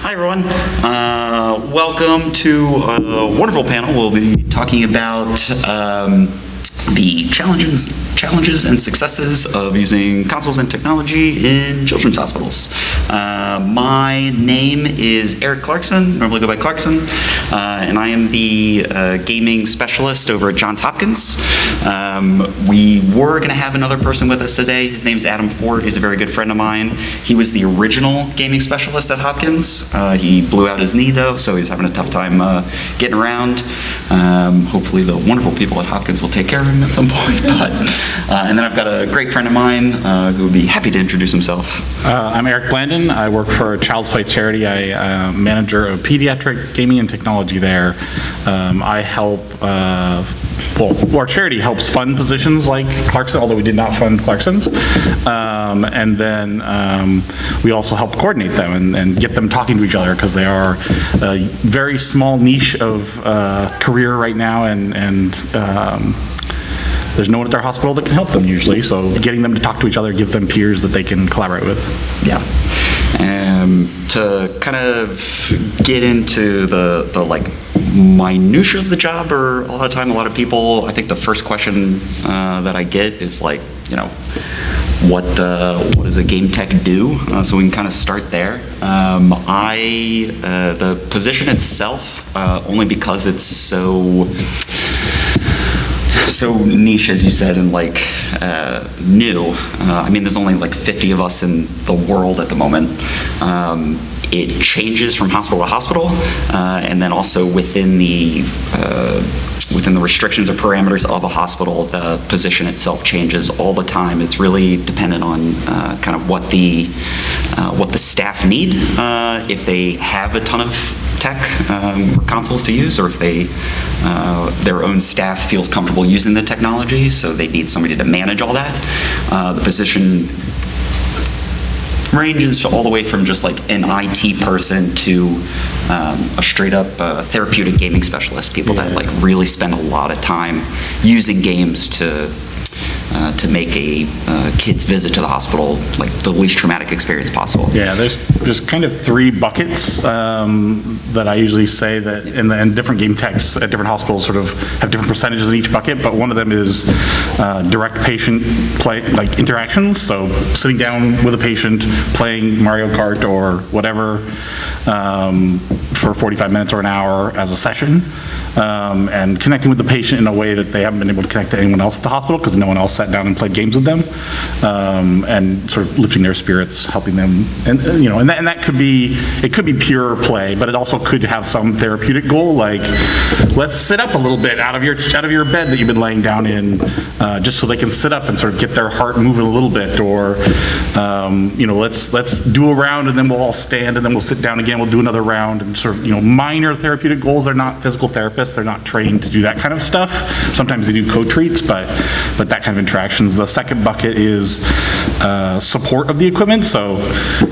Hi, everyone. Welcome to a wonderful panel. We'll be talking about the challenges and successes of using consoles and technology in children's hospitals. My name is Eric Clarkson, normally go by Clarkson, and I am the gaming specialist over at Johns Hopkins. We were going to have another person with us today. His name's Adam Ford. He's a very good friend of mine. He was the original gaming specialist at Hopkins. He blew out his knee, though, so he's having a tough time getting around. Hopefully the wonderful people at Hopkins will take care of him at some point. And then I've got a great friend of mine who would be happy to introduce himself. I'm Eric Blandon. I work for a Child's Play charity. I am manager of pediatric gaming and technology there. I help, our charity helps fund positions like Clarkson, although we did not fund Clarkson's. And then we also help coordinate them and get them talking to each other, because they are a very small niche of career right now, and there's no one at their hospital that can help them usually, so getting them to talk to each other gives them peers that they can collaborate with. Yeah. To kind of get into the like minutia of the job, or a lot of time, a lot of people, I think the first question that I get is like, what does a game tech do? So we can kind of start there. The position itself, only because it's so niche, as you said, and like new. I mean, there's only like 50 of us in the world at the moment. It changes from hospital to hospital, and then also within the restrictions or parameters of a hospital, the position itself changes all the time. It's really dependent on kind of what the staff need, if they have a ton of tech or consoles to use, or if their own staff feels comfortable using the technology, so they need somebody to manage all that. The position ranges all the way from just like an IT person to a straight up therapeutic gaming specialist, people that like really spend a lot of time using games to make a kid's visit to the hospital like the least traumatic experience possible. Yeah, there's kind of three buckets that I usually say that, and different game techs at different hospitals sort of have different percentages in each bucket, but one of them is direct patient play, like interactions, so sitting down with a patient, playing Mario Kart or whatever for 45 minutes or an hour as a session, and connecting with the patient in a way that they haven't been able to connect to anyone else at the hospital because no one else sat down and played games with them, and sort of lifting their spirits, helping them, and that could be pure play, but it also could have some therapeutic goal, like let's sit up a little bit out of your bed that you've been laying down in, just so they can sit up and sort of get their heart moving a little bit, or let's do a round and then we'll all stand and then we'll sit down again, we'll do another round, and sort of minor therapeutic goals. They're not physical therapists, they're not trained to do that kind of stuff. Sometimes they do co-treats, but that kind of interactions. The second bucket is support of the equipment, so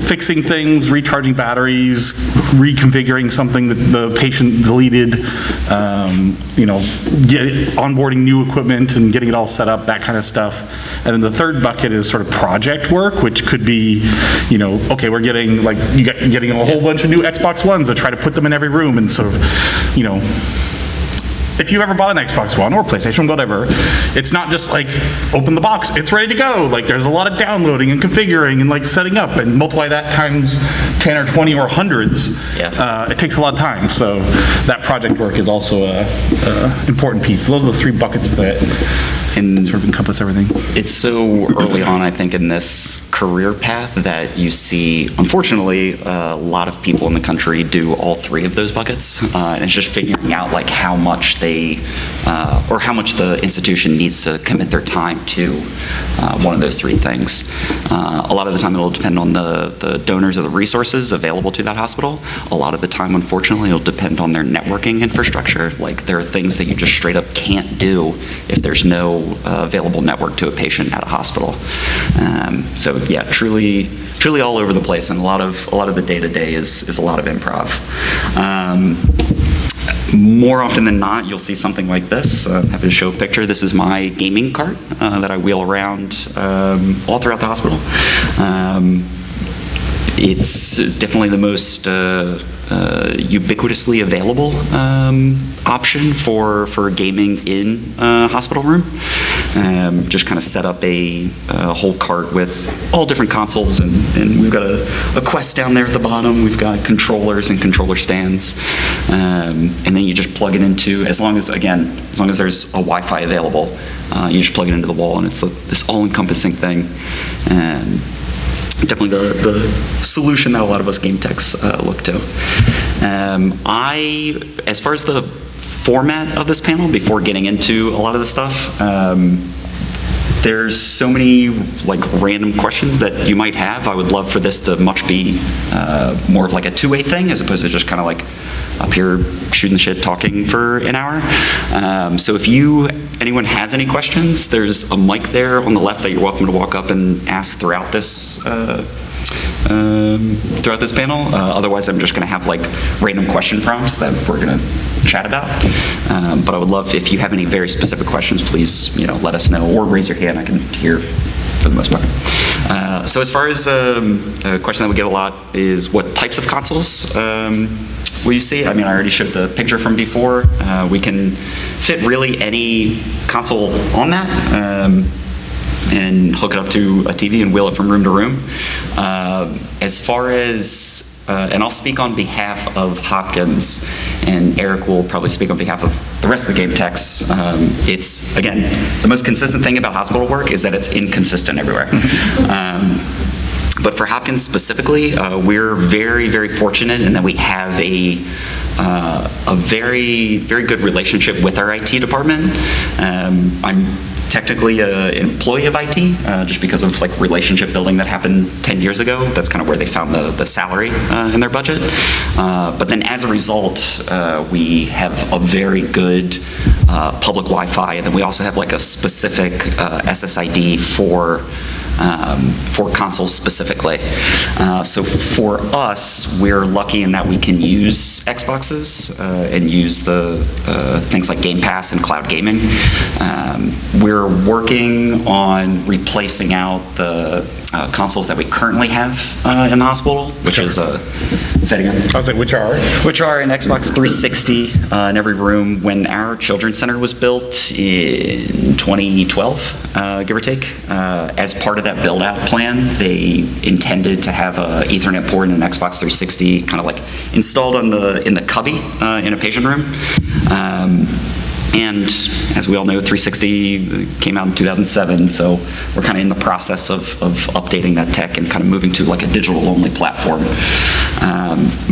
fixing things, recharging batteries, reconfiguring something that the patient deleted, onboarding new equipment and getting it all set up, that kind of stuff. And then the third bucket is sort of project work, which could be, okay, we're getting a whole bunch of new Xbox Ones to try to put them in every room, and sort of, if you've ever bought an Xbox One or PlayStation, whatever, it's not just like open the box, it's ready to go. Like there's a lot of downloading and configuring and like setting up, and multiply that times 10 or 20 or hundreds. Yeah. It takes a lot of time. So that project work is also a important piece. So those are the three buckets that sort of encompass everything. It's so early on, I think, in this career path that you see, unfortunately, a lot of people in the country do all three of those buckets, and it's just figuring out like how much or how much the institution needs to commit their time to one of those three things. A lot of the time it'll depend on the donors or the resources available to that hospital. A lot of the time, unfortunately, it'll depend on their networking infrastructure. Like there are things that you just straight up can't do if there's no available network to a patient at a hospital. So yeah, truly all over the place, and a lot of the day-to-day is a lot of improv. More often than not, you'll see something like this. I'm happy to show a picture. This is my gaming cart that I wheel around all throughout the hospital. It's definitely the most ubiquitously available option for gaming in a hospital room. Just kind of set up a whole cart with all different consoles, and we've got a Quest down there at the bottom. We've got controllers and controller stands, and then you just plug it into, as long as there's a Wi-Fi available, you just plug it into the wall, and it's this all-encompassing thing. Definitely the solution that a lot of us game techs look to. As far as the format of this panel, before getting into a lot of the stuff, there's so many like random questions that you might have. I would love for this to much be more of like a two-way thing, as opposed to just kind of like up here shooting the shit, talking for an hour. So if anyone has any questions, there's a mic there on the left that you're welcome to walk up and ask throughout this panel. Otherwise, I'm just going to have like random question prompts that we're going to chat about. But I would love, if you have any very specific questions, please let us know, or raise your hand. I can hear for the most part. So as far as a question that we get a lot is, what types of consoles will you see? I mean, I already showed the picture from before. We can fit really any console on that and hook it up to a TV and wheel it from room to room. As far as, and I'll speak on behalf of Hopkins, and Eric will probably speak on behalf of the rest of the game techs. It's, again, the most consistent thing about hospital work is that it's inconsistent everywhere. But for Hopkins specifically, we're very, very fortunate in that we have a very, very good relationship with our IT department. I'm technically an employee of IT, just because of like relationship building that happened 10 years ago. That's kind of where they found the salary in their budget. But then as a result, we have a very good public Wi-Fi, and then we also have like a specific SSID for consoles specifically. So for us, we're lucky in that we can use Xboxes and use the things like Game Pass and cloud gaming. We're working on replacing out the consoles that we currently have in the hospital, which is say it again. I was like, which are an Xbox 360 in every room. When our children's center was built in 2012, give or take, as part of that build-out plan, they intended to have a Ethernet port and an Xbox 360 kind of like installed in the cubby in a patient room. And as we all know, 360 came out in 2007, so we're kind of in the process of updating that tech and kind of moving to like a digital-only platform.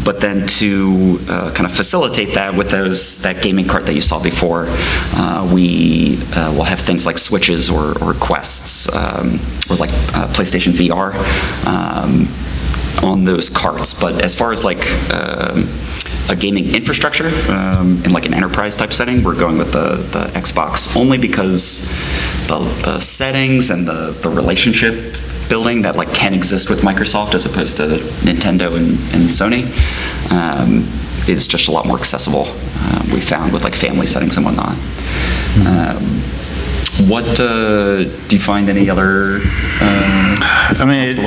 But then to kind of facilitate that with that gaming cart that you saw before, we will have things like switches or quests or like PlayStation VR on those carts. But as far as like a gaming infrastructure in like an enterprise type setting, we're going with the Xbox, only because the settings and the relationship building that like can exist with Microsoft as opposed to Nintendo and Sony is just a lot more accessible, we found, with like family settings and whatnot. What do you find any other I mean,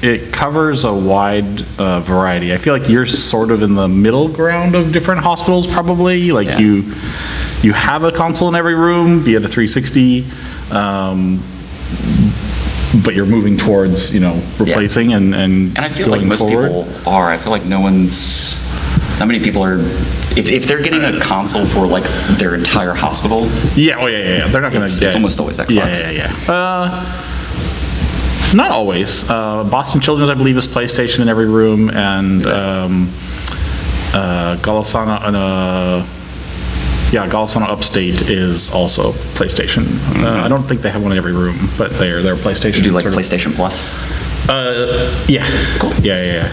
it covers a wide variety. I feel like you're sort of in the middle ground of different hospitals, probably. Like, yeah. You have a console in every room, be it a 360, but you're moving towards, replacing and I feel like most people are. I feel like not many people are, if they're getting a console for like their entire hospital. Yeah, they're not going to get. It's almost always Xbox. Yeah. Not always. Boston Children's, I believe, is PlayStation in every room, and Golisano Upstate is also PlayStation. I don't think they have one in every room, but they're PlayStation. You do like PlayStation Plus? Yeah. Cool. Yeah.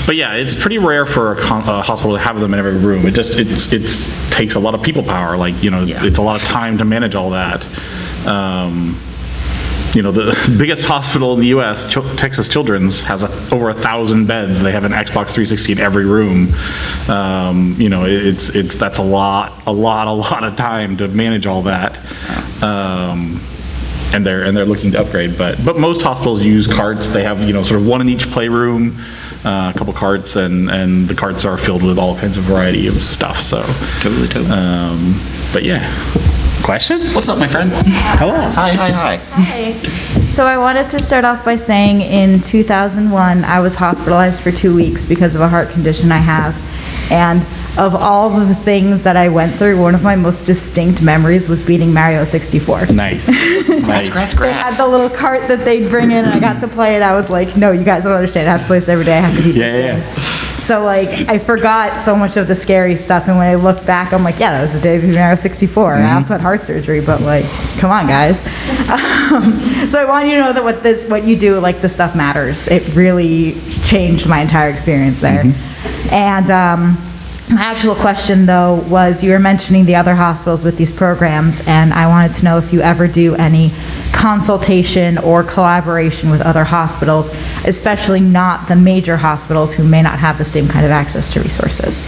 But yeah, it's pretty rare for a hospital to have them in every room. It takes a lot of people power. Like, it's a lot of time to manage all that. The biggest hospital in the U.S., Texas Children's, has over 1,000 beds. They have an Xbox 360 in every room. That's a lot of time to manage all that. and they're looking to upgrade. But most hospitals use carts. They have, sort of one in each playroom, a couple carts, and the carts are filled with all kinds of variety of stuff. So Totally. but yeah. Question? What's up, my friend? Hello. Hi. Hi. So I wanted to start off by saying in 2001, I was hospitalized for 2 weeks because of a heart condition I have. And of all the things that I went through, one of my most distinct memories was beating Mario 64. Nice. Congrats. They had the little cart that they'd bring in, and I got to play it. I was like, no, you guys don't understand. I have to play this every day. I have to beat this game. So, I forgot so much of the scary stuff, and when I look back, I'm like, yeah, that was the day of Mario 64. I also had heart surgery, but, come on, guys. So I want you to know that what you do, the stuff matters. It really changed my entire experience there. And my actual question, though, was you were mentioning the other hospitals with these programs, and I wanted to know if you ever do any consultation or collaboration with other hospitals, especially not the major hospitals who may not have the same kind of access to resources.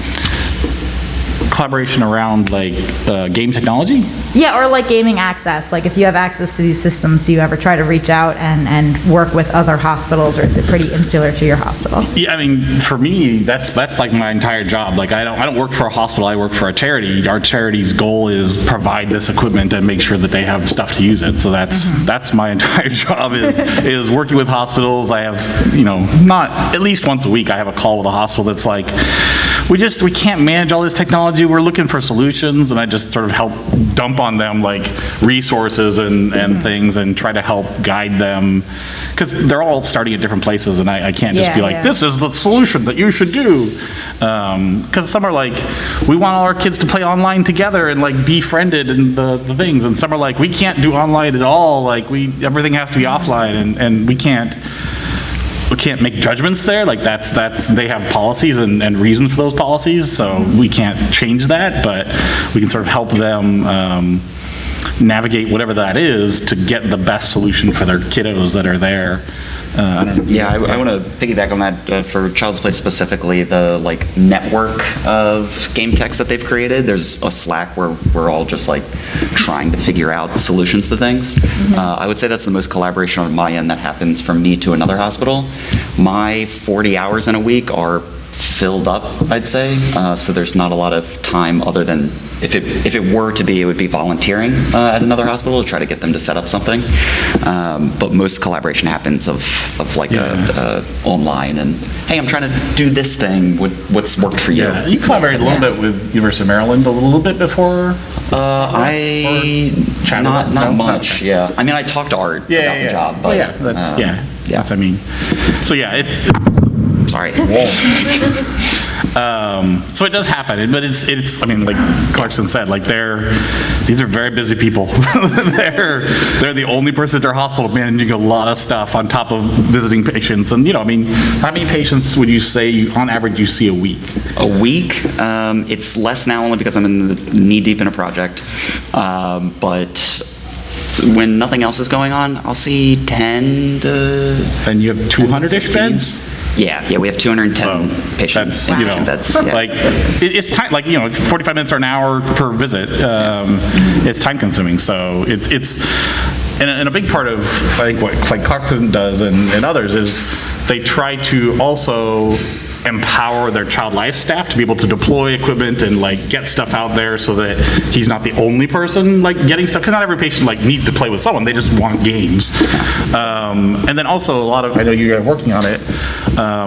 Collaboration around game technology? Yeah, or gaming access. If you have access to these systems, do you ever try to reach out and work with other hospitals, or is it pretty insular to your hospital? Yeah, I mean, for me, that's my entire job. I don't work for a hospital, I work for a charity. Our charity's goal is provide this equipment and make sure that they have stuff to use it. So that's my entire job is working with hospitals. I have, not at least once a week, I have a call with a hospital that's like, we can't manage all this technology. We're looking for solutions, and I just sort of help dump on them resources and things, and try to help guide them, because they're all starting at different places, and I can't just be like, this is the solution that you should do, because some are like, we want all our kids to play online together and be friended and the things, and some are like, we can't do online at all, everything has to be offline, and we can't make judgments there. That's they have policies and reasons for those policies, so we can't change that, but we can sort of help them navigate whatever that is to get the best solution for their kiddos that are there. I don't know. Yeah, I want to piggyback on that for Child's Play specifically, the network of game techs that they've created. There's a Slack where we're all just trying to figure out solutions to things. I would say that's the most collaboration on my end that happens from me to another hospital. My 40 hours in a week are filled up, I'd say, so there's not a lot of time other than if it were to be, it would be volunteering at another hospital to try to get them to set up something. But most collaboration happens of online and, hey, I'm trying to do this thing. What's worked for you? Yeah, you collaborated a little bit with University of Maryland a little bit before. Not much. Yeah, I mean, I talked to Art about the job, but that's I mean, so yeah, it's sorry. So it does happen, but it's I mean, like Clarkson said, these are very busy people. they're the only person at their hospital managing a lot of stuff on top of visiting patients. And I mean, how many patients would you say on average you see a week? A week? It's less now only because I'm knee deep in a project. But when nothing else is going on, I'll see 10 to... And you have 200-ish beds? Yeah, we have 210 patients. Beds. Yeah. It's time, 45 minutes or an hour per visit. It's time consuming, so it's and a big part of, I think, what Clarkson does and others is they try to also empower their child life staff to be able to deploy equipment and get stuff out there so that he's not the only person getting stuff, because not every patient needs to play with someone, they just want games. And then also a lot of, I know you guys are working on it,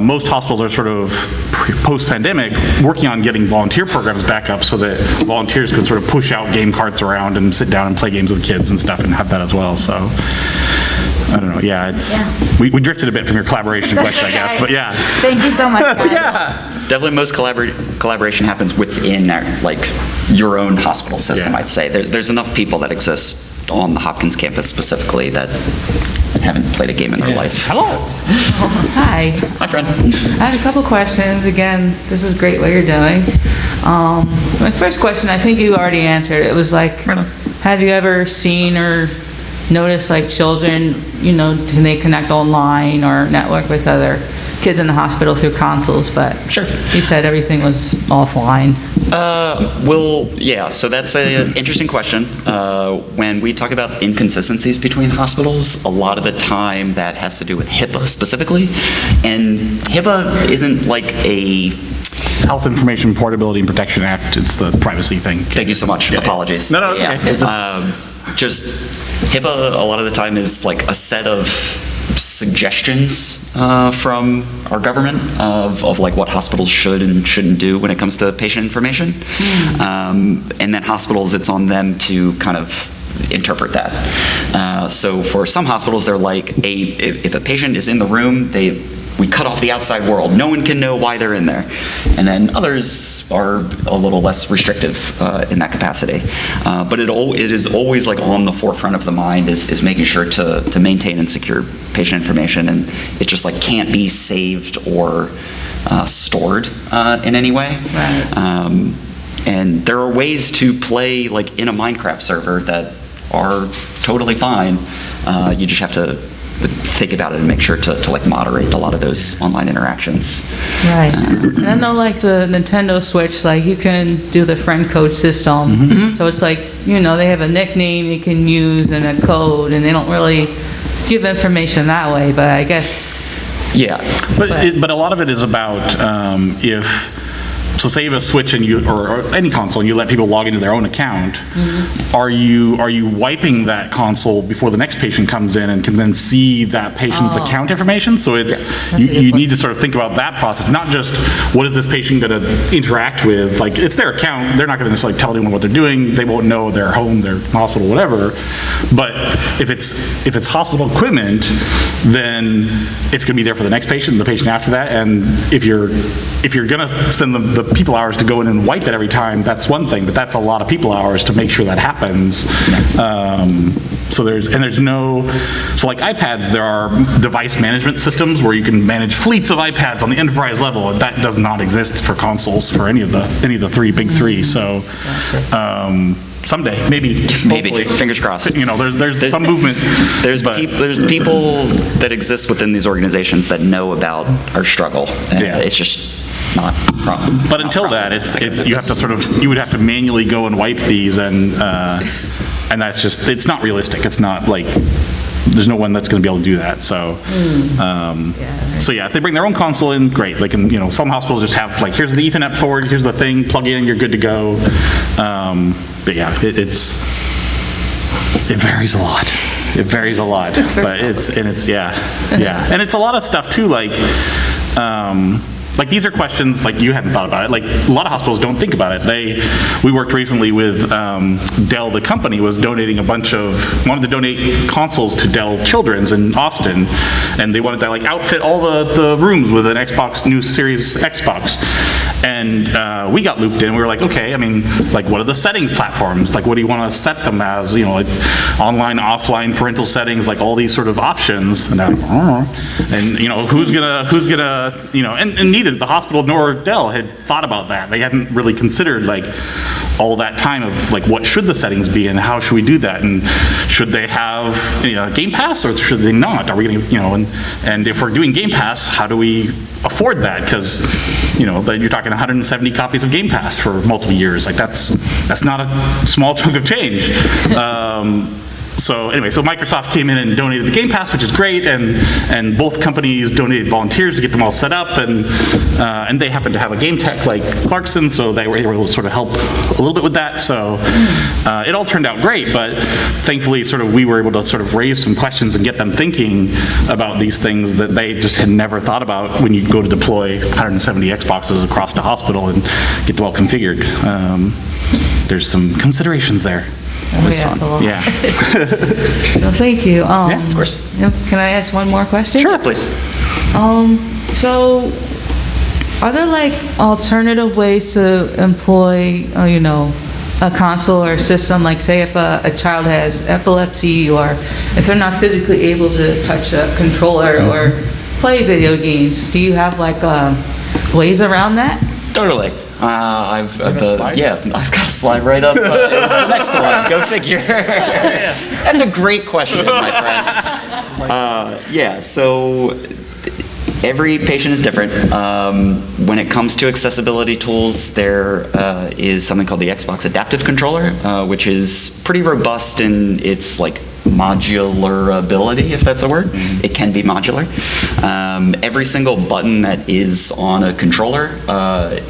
most hospitals are sort of post-pandemic working on getting volunteer programs back up so that volunteers can sort of push out game carts around and sit down and play games with kids and stuff and have that as well. So I don't know. Yeah, we drifted a bit from your collaboration question, I guess, but yeah. Thank you so much, guys. Yeah. Definitely most collaboration happens within your own hospital system, I'd say. There's enough people that exist on the Hopkins campus specifically that haven't played a game in their life. Hello. Hi. Hi, friend. I had a couple questions. Again, this is great what you're doing. My first question, I think you already answered. It was have you ever seen or noticed children, can they connect online or network with other kids in the hospital through consoles, but Sure. you said everything was offline. Well, yeah, so that's an interesting question. When we talk about inconsistencies between hospitals, a lot of the time that has to do with HIPAA specifically. And HIPAA isn't like a... Health Information Portability and Protection Act, it's the privacy thing. Thank you so much. Apologies. No, it's okay. It's Just HIPAA a lot of the time is like a set of suggestions from our government of like what hospitals should and shouldn't do when it comes to patient information. And then hospitals, it's on them to kind of interpret that. So for some hospitals, they're like, if a patient is in the room, we cut off the outside world. No one can know why they're in there. And then others are a little less restrictive in that capacity. But it is always like on the forefront of the mind is making sure to maintain and secure patient information, and it just like can't be saved or stored in any way. Right. And there are ways to play like in a Minecraft server that are totally fine. You just have to think about it and make sure to like moderate a lot of those online interactions. Right. And I know like the Nintendo Switch, like you can do the friend code system. So it's like, they have a nickname you can use and a code, and they don't really give information that way, but I guess. Yeah. But a lot of it is about so say you have a Switch and or any console and you let people log into their own account, are you wiping that console before the next patient comes in and can then see that patient's account information? So it's you need to sort of think about that process, not just what is this patient going to interact with. Like, it's their account, they're not going to necessarily tell anyone what they're doing, they won't know their home, their hospital, whatever. But if it's hospital equipment, then it's going to be there for the next patient, the patient after that. And if you're going to spend the people hours to go in and wipe it every time, that's one thing, but that's a lot of people hours to make sure that happens. So like iPads, there are device management systems where you can manage fleets of iPads on the enterprise level. That does not exist for consoles for any of the big three. So someday, maybe, fingers crossed. There's some movement. There's people that exist within these organizations that know about our struggle. And it's just not problem. But until that, you have to you would have to manually go and wipe these, and that's just, it's not realistic. It's not like, there's no one that's going to be able to do that. So, if they bring their own console in, great. They can, some hospitals just have like, here's the Ethernet port, here's the thing, plug in, you're good to go. But yeah, it varies a lot. It varies a lot. But and it's a lot of stuff too, like these are questions like you hadn't thought about it. Like a lot of hospitals don't think about it. We worked recently with Dell. The company was wanted to donate consoles to Dell Children's in Austin, and they wanted to like outfit all the rooms with an Xbox, new Series Xbox. And we got looped in. We were like, okay, like what are the settings platforms? Like what do you want to set them as? Like online, offline, parental settings, like all these sort of options. And they're like, and who's gonna, and neither the hospital nor Dell had thought about that. They hadn't really considered like all that time of like what should the settings be and how should we do that, and should they have Game Pass or should they not? Are we going to and if we're doing Game Pass, how do we afford that? Because you're talking 170 copies of Game Pass for multiple years. Like that's not a small chunk of change. So Microsoft came in and donated the Game Pass, which is great, and both companies donated volunteers to get them all set up, and they happened to have a game tech like Clarkson, so they were able to sort of help a little bit with that. So it all turned out great, but thankfully we were able to sort of raise some questions and get them thinking about these things that they just had never thought about when you go to deploy 170 Xboxes across the hospital and get them all configured. There's some considerations there. It was fun. Yeah. Well, thank you. Yeah, of course. Can I ask one more question? Sure, please. So are there like alternative ways to employ, a console or system? Like say if a child has epilepsy, or if they're not physically able to touch a controller or play video games, do you have like ways around that? Totally. I've got a slide right up. It was the next one. Go figure. That's a great question, my friend. So every patient is different. When it comes to accessibility tools, there is something called the Xbox Adaptive Controller, which is pretty robust in its like modular ability, if that's a word. It can be modular. Every single button that is on a controller,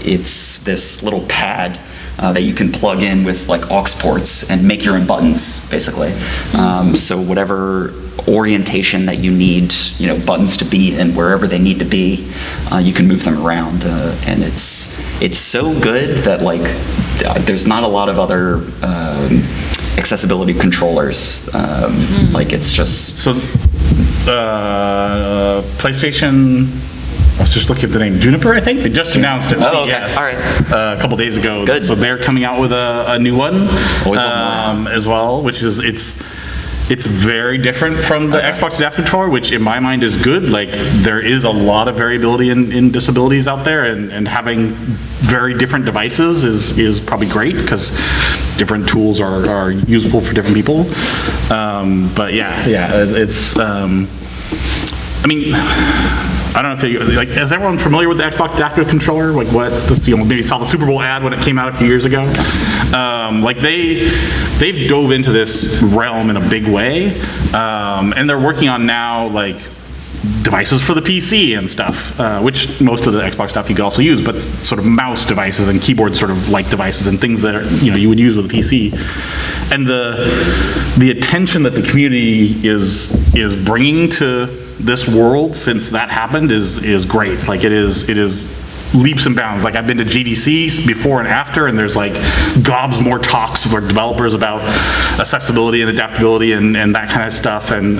it's this little pad that you can plug in with like aux ports and make your own buttons, basically. So whatever orientation that you need, buttons to be in, wherever they need to be, you can move them around, and it's so good that like there's not a lot of other accessibility controllers. Like it's just So, PlayStation, I was just looking at the name, Juniper, I think? They just announced it. Oh, okay. CES, All right. a couple days ago. Good. So they're coming out with a new one Always love more. as well, which is, it's very different from the Xbox Adaptive Controller, which in my mind is good. Like, there is a lot of variability in disabilities out there, and having very different devices is probably great, because different tools are usable for different people. But yeah, it's, I mean, I don't know if you, like, is everyone familiar with the Xbox Adaptive Controller? Like what, this, maybe saw the Super Bowl ad when it came out a few years ago. Like they've dove into this realm in a big way, and they're working on now like devices for the PC and stuff, which most of the Xbox stuff you could also use, but sort of mouse devices and keyboard sort of like devices and things that are, you would use with a PC. And the attention that the community is bringing to this world since that happened is great. Like it is leaps and bounds. Like I've been to GDC before and after, and there's like gobs more talks with developers about accessibility and adaptability and that kind of stuff, and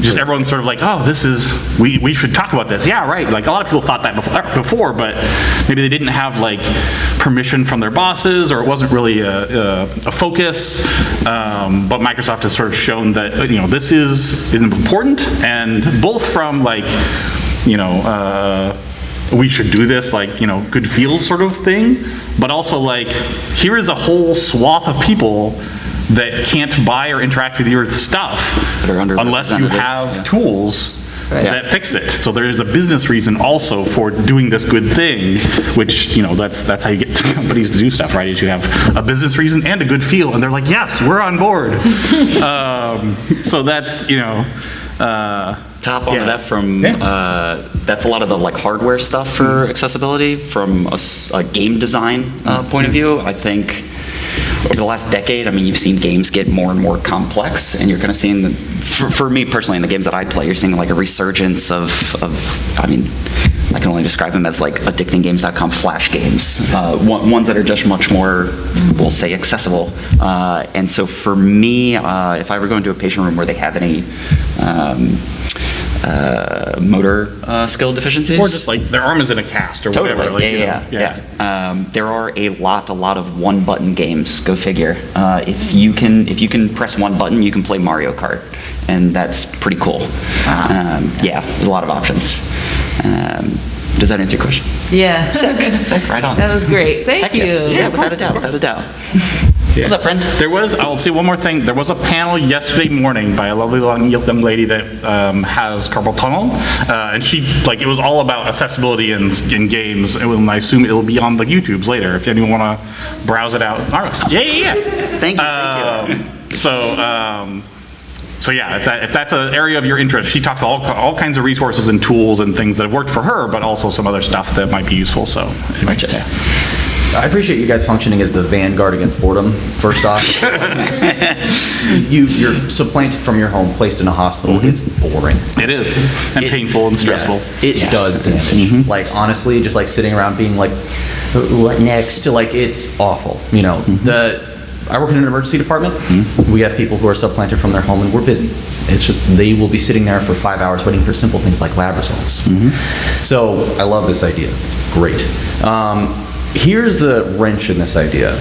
just everyone's sort of like, oh, we should talk about this. Yeah, right. Like a lot of people thought that before, but maybe they didn't have like permission from their bosses, or it wasn't really a focus. But Microsoft has sort of shown that this is important, and both from like we should do this, like, good feels sort of thing, but also like, here is a whole swath of people that can't buy or interact with your stuff unless you have tools that fix it. So there is a business reason also for doing this good thing, which, that's how you get companies to do stuff, right? Is you have a business reason and a good feel, and they're like, yes, we're on board. So that's, top onto that from, that's a lot of the like hardware stuff for accessibility from a game design point of view. I think over the last decade, I mean, you've seen games get more and more complex, and you're kind of seeing, for me personally, in the games that I play, you're seeing like a resurgence of I mean, I can only describe them as like addictinggames.com flash games, ones that are just much more, we'll say, accessible. And so for me, if I ever go into a patient room where they have any motor skill deficiencies, or just like their arm is in a cast or whatever. Totally, Like, yeah. There are a lot of one-button games. Go figure. If you can press one button, you can play Mario Kart, and that's pretty cool. Yeah, there's a lot of options. Does that answer your question? Yeah. Sick, right on. That was great. Thank you. Yeah, without a doubt. What's up, friend? I'll say one more thing. There was a panel yesterday morning by a lovely young lady that has carpal tunnel, and it was all about accessibility in games, and I assume it'll be on the YouTubes later if anyone want to browse it out. All right. Yeah. Thank you. So yeah, if that's an area of your interest, she talks all kinds of resources and tools and things that have worked for her, but also some other stuff that might be useful. So anyway, I appreciate you guys functioning as the vanguard against boredom, first off. You're supplanted from your home, placed in a hospital. It's boring. it is, and painful and stressful. Yeah, it does damage. Like, honestly, just like sitting around being like, what next? Like, it's awful. I work in an emergency department. We have people who are supplanted from their home, and we're busy. It's just, they will be sitting there for 5 hours waiting for simple things like lab results. So I love this idea. Great. Here's the wrench in this idea.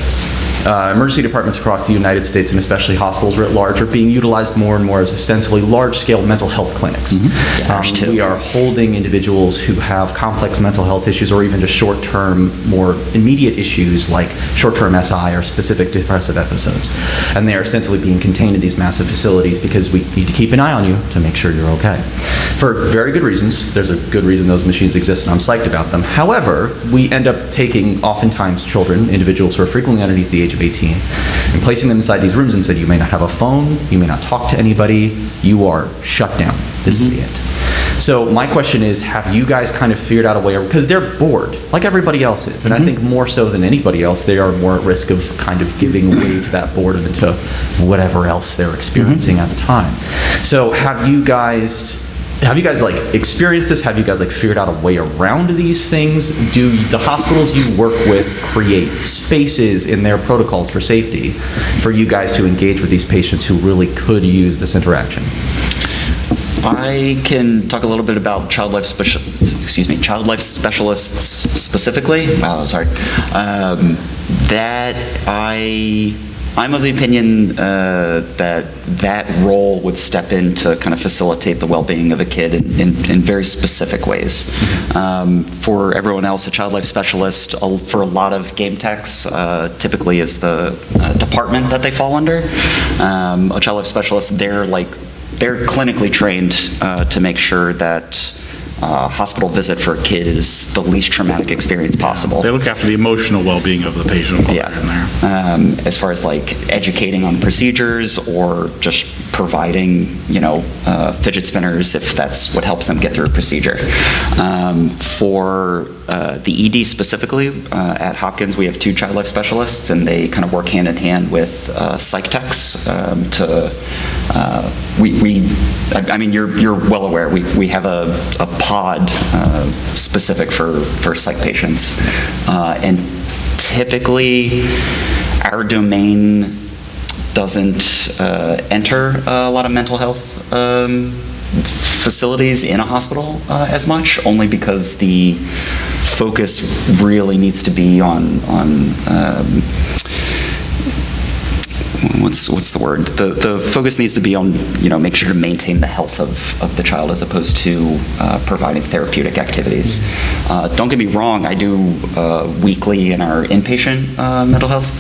emergency departments across the United States, and especially hospitals writ large, are being utilized more and more as ostensibly large-scale mental health clinics. Yeah, ours too. We are holding individuals who have complex mental health issues, or even just short-term, more immediate issues like short-term SI or specific depressive episodes. And they are ostensibly being contained in these massive facilities because we need to keep an eye on you to make sure you're okay. For very good reasons. There's a good reason those machines exist, and I'm psyched about them. However, we end up taking, oftentimes, children, individuals who are frequently underneath the age of 18, and placing them inside these rooms and said, you may not have a phone, you may not talk to anybody, you are shut down. This is the end. So my question is, have you guys kind of figured out a way, because they're bored, like everybody else is, and I think more so than anybody else, they are more at risk of kind of giving way to that boredom and to whatever else they're experiencing at the time. So have you guys like experienced this? Have you guys like figured out a way around these things? Do the hospitals you work with create spaces in their protocols for safety for you guys to engage with these patients who really could use this interaction? I can talk a little bit about child life specialists specifically. Wow, that was hard. I'm of the opinion that role would step in to kind of facilitate the well-being of a kid in very specific ways. For everyone else, a child life specialist, for a lot of game techs, typically is the department that they fall under. A child life specialist, they're clinically trained to make sure that hospital visit for a kid is the least traumatic experience possible. They look after the emotional well-being of the patient while they're in there. As far as like educating on procedures or just providing, fidget spinners if that's what helps them get through a procedure. For the ED specifically, at Hopkins, we have 2 child life specialists, and they kind of work hand in hand with psych techs you're well aware, we have a pod specific for psych patients. And typically, our domain doesn't enter a lot of mental health facilities in a hospital as much, only because the focus really needs to be on what's the word? The focus needs to be on, make sure to maintain the health of the child as opposed to providing therapeutic activities. Don't get me wrong, I do weekly in our inpatient mental health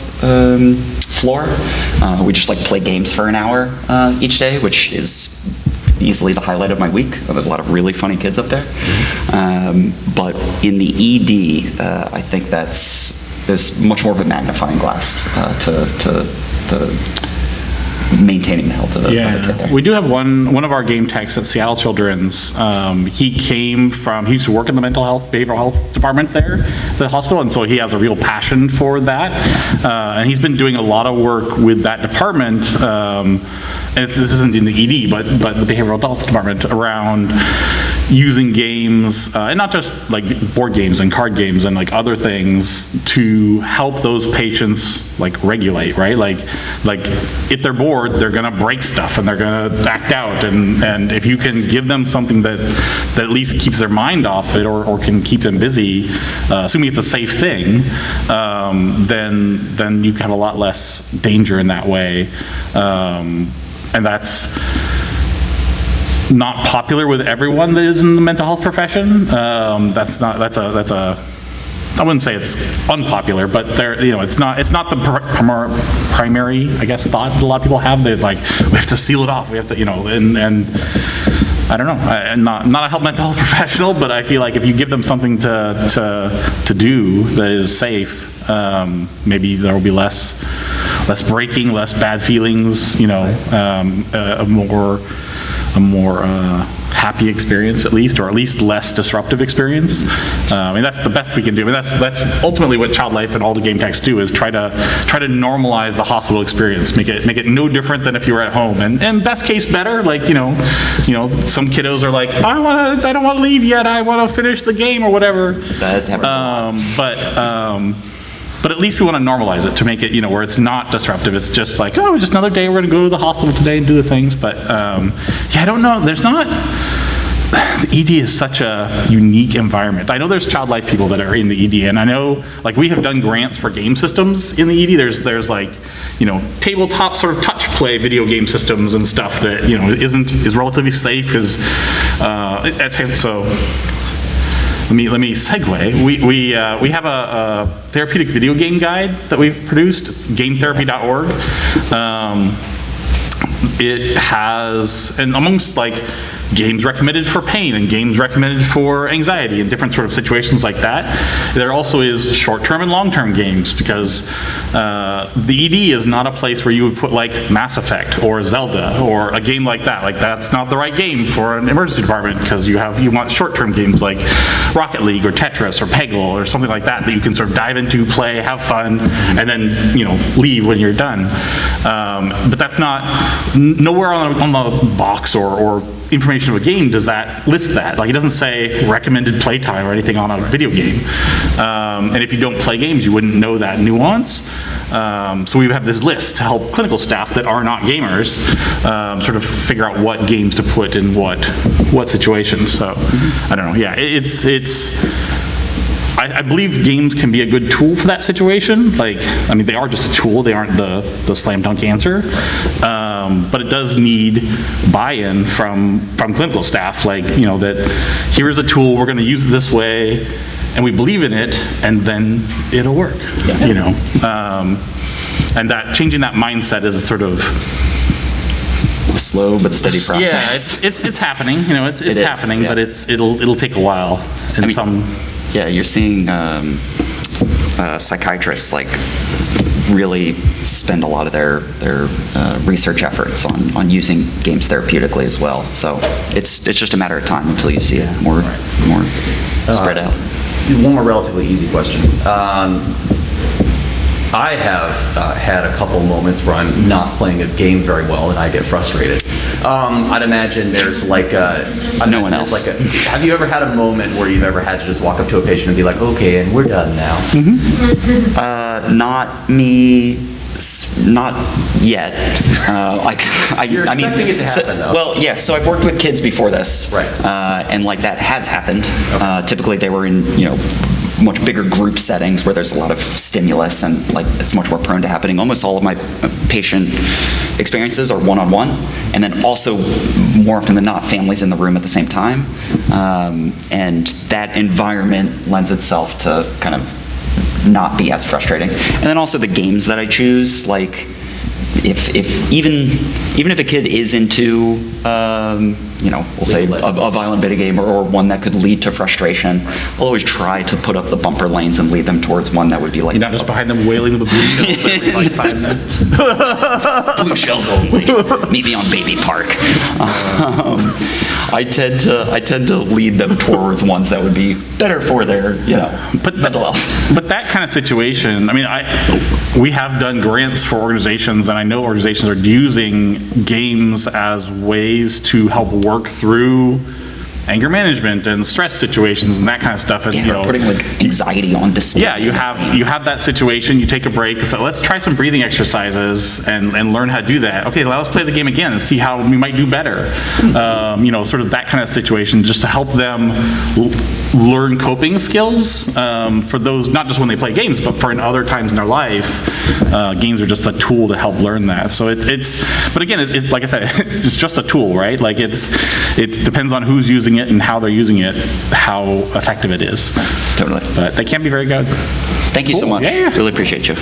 floor. We just play games for an hour each day, which is easily the highlight of my week. There's a lot of really funny kids up there. But in the ED, I think there's much more of a magnifying glass to maintaining the health of the kid there. We do have one of our game techs at Seattle Children's. He used to work in the behavioral health department there at the hospital, and so he has a real passion for that. And he's been doing a lot of work with that department, and this isn't in the ED, but the behavioral health department, around using games, and not just board games and card games and other things, to help those patients regulate, right? Like if they're bored, they're gonna break stuff and they're gonna act out, and if you can give them something that at least keeps their mind off it, or can keep them busy, assuming it's a safe thing, then you have a lot less danger in that way, and that's not popular with everyone that is in the mental health profession. I wouldn't say it's unpopular, but it's not the primary, I guess, thought that a lot of people have. That we have to seal it off. We have to, and I don't know. I'm not a mental health professional, but I feel like if you give them something to do that is safe, maybe there will be less breaking, less bad feelings. A more happy experience, at least, or at least less disruptive experience. That's the best we can do. That's ultimately what Child Life and all the game techs do, is try to normalize the hospital experience, make it no different than if you were at home, and best case better. Some kiddos are like, I don't want to leave yet. I want to finish the game or whatever. That happens. But at least we want to normalize it to make it, where it's not disruptive. It's just just another day. We're going to go to the hospital today and do the things. But I don't know. There's not the ED is such a unique environment. I know there's child life people that are in the ED, and I know, like, we have done grants for game systems in the ED. There's like, tabletop sort of touch play video game systems and stuff that, is relatively safe. So let me segue. We have a therapeutic video game guide that we've produced. It's gametherapy.org. It has, and amongst like games recommended for pain and games recommended for anxiety and different sort of situations like that, there also is short-term and long-term games, because the ED is not a place where you would put like Mass Effect or Zelda or a game like that. Like, that's not the right game for an emergency department, because you want short-term games like Rocket League or Tetris or Peggle or something like that you can sort of dive into, play, have fun, and then leave when you're done. But that's not, nowhere on the box or information of a game does that list that. Like, it doesn't say recommended playtime or anything on a video game. And if you don't play games, you wouldn't know that nuance. So we have this list to help clinical staff that are not gamers sort of figure out what games to put in what situations. So I don't know. Yeah, I believe games can be a good tool for that situation. Like, I mean, they are just a tool. They aren't the slam dunk answer. But it does need buy-in from clinical staff. Like, that here is a tool, we're going to use it this way, and we believe in it, and then it'll work. And that changing that mindset is a sort of A slow but steady process. Yeah, it's happening. It's happening, yeah. but it'll take a while. Yeah, you're seeing psychiatrists like really spend a lot of their research efforts on using games therapeutically as well. So it's just a matter of time until you see it more spread out. One more relatively easy question. I have had a couple moments where I'm not playing a game very well and I get frustrated. I'd imagine there's like no one else. Have you ever had a moment where you've ever had to just walk up to a patient and be like, okay, and we're done now? Not me. Not yet. You're expecting it to happen, though. Well, yeah. So I've worked with kids before this, right? And like that has happened. Okay. Typically, they were in much bigger group settings where there's a lot of stimulus and like it's much more prone to happening. Almost all of my patient experiences are one-on-one, and then also more often than not, families in the room at the same time, and that environment lends itself to kind of not be as frustrating. And then also the games that I choose, like if even if a kid is into we'll say a violent video game or one that could lead to frustration, I'll always try to put up the bumper lanes and lead them towards one that would be like, you're not just behind them wailing the blue shells every like 5 minutes. Blue shells only. Meet me on Baby Park. I tend to lead them towards ones that would be better for their mental health. But that kind of situation, I mean, we have done grants for organizations, and I know organizations are using games as ways to help work through anger management and stress situations and that kind of stuff. And, putting like anxiety on display. Yeah, you have that situation, you take a break, so let's try some breathing exercises and learn how to do that. Okay, let's play the game again and see how we might do better. Sort of that kind of situation, just to help them learn coping skills for those, not just when they play games, but for in other times in their life. Games are just a tool to help learn that. So but again, it's like I said, it's just a tool, right? Like it depends on who's using it and how they're using it, how effective it is. Totally. But they can be very good. Thank you so much. Yeah. Really appreciate you.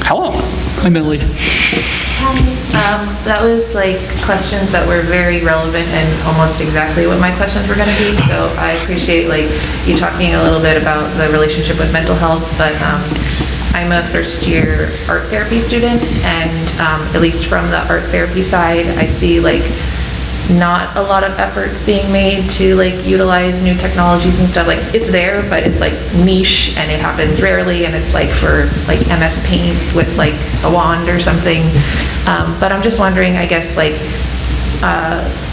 Hello. Hi, Millie. That was like questions that were very relevant and almost exactly what my questions were going to be. So I appreciate like you talking a little bit about the relationship with mental health, but I'm a first-year art therapy student, and at least from the art therapy side, I see like not a lot of efforts being made to like utilize new technologies and stuff. Like it's there, but it's like niche and it happens rarely, and it's like for like MS Paint with like a wand or something. But I'm just wondering, I guess, like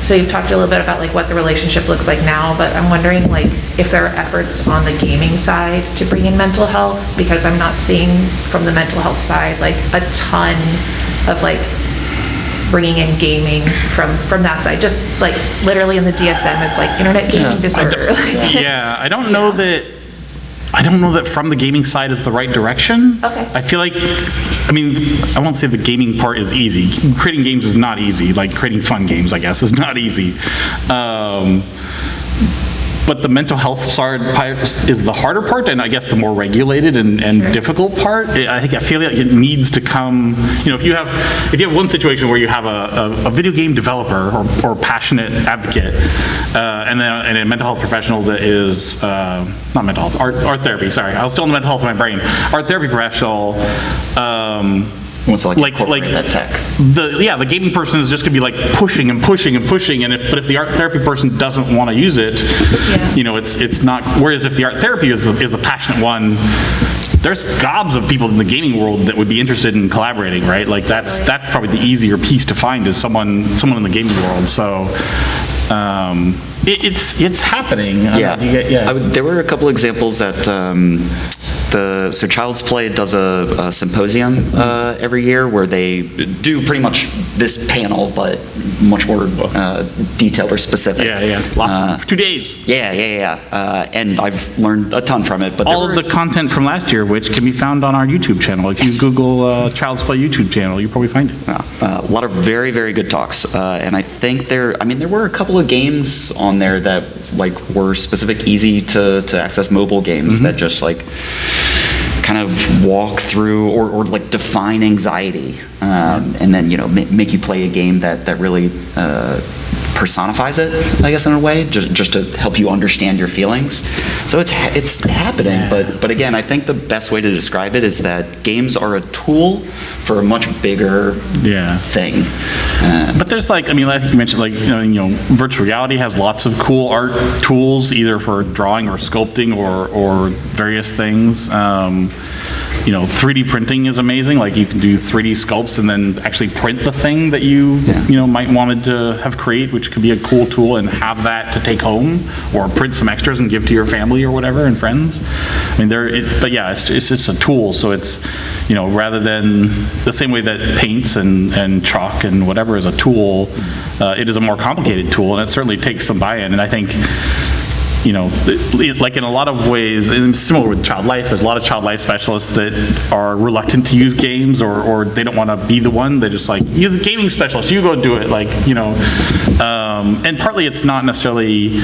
so you've talked a little bit about like what the relationship looks like now, but I'm wondering like if there are efforts on the gaming side to bring in mental health, because I'm not seeing from the mental health side like a ton of like bringing in gaming from that side? Just like literally in the DSM, it's like internet gaming disorder. Yeah, I don't know that from the gaming side is the right direction. Okay. I feel like, I mean, I won't say the gaming part is easy. Creating games is not easy. Like creating fun games, I guess, is not easy. But the mental health side is the harder part, and I guess the more regulated and difficult part. I feel like it needs to come. If you have one situation where you have a video game developer or passionate advocate, and a mental health professional that is not mental health, art therapy. Sorry, I was still in the mental health of my brain. Art therapy professional. Wants to incorporate that tech. The gaming person is just going to be like pushing and pushing and pushing, but if the art therapy person doesn't want to use it, it's not. Whereas if the art therapy is the passionate one, there's gobs of people in the gaming world that would be interested in collaborating, right? Like that's probably the easier piece to find is someone in the gaming world. So. It's happening. There were a couple examples at so Child's Play does a symposium every year where they do pretty much this panel, but much more detailed or specific. Lots of 2 days. And I've learned a ton from it. But all of the content from last year, which can be found on our YouTube channel. If you Google Child's Play YouTube channel, you'll probably find it. A lot of very, very good talks, and I think there were a couple of games on there that were specific, easy to access mobile games that just kind of walk through or define anxiety, and then make you play a game that really personifies it, I guess, in a way, just to help you understand your feelings. So it's happening, but again, I think the best way to describe it is that games are a tool for a much bigger thing. But there's I think you mentioned virtual reality has lots of cool art tools, either for drawing or sculpting or various things. 3D printing is amazing. You can do 3D sculpts and then actually print the thing that you might wanted to have create, which could be a cool tool, and have that to take home or print some extras and give to your family or whatever and friends. It's just a tool. So it's rather than the same way that paints and chalk and whatever is a tool, it is a more complicated tool, and it certainly takes some buy-in. And I think in a lot of ways, and similar with child life, there's a lot of child life specialists that are reluctant to use games, or they don't want to be the one. They're just you're the gaming specialist, you go do it. And partly it's not necessarily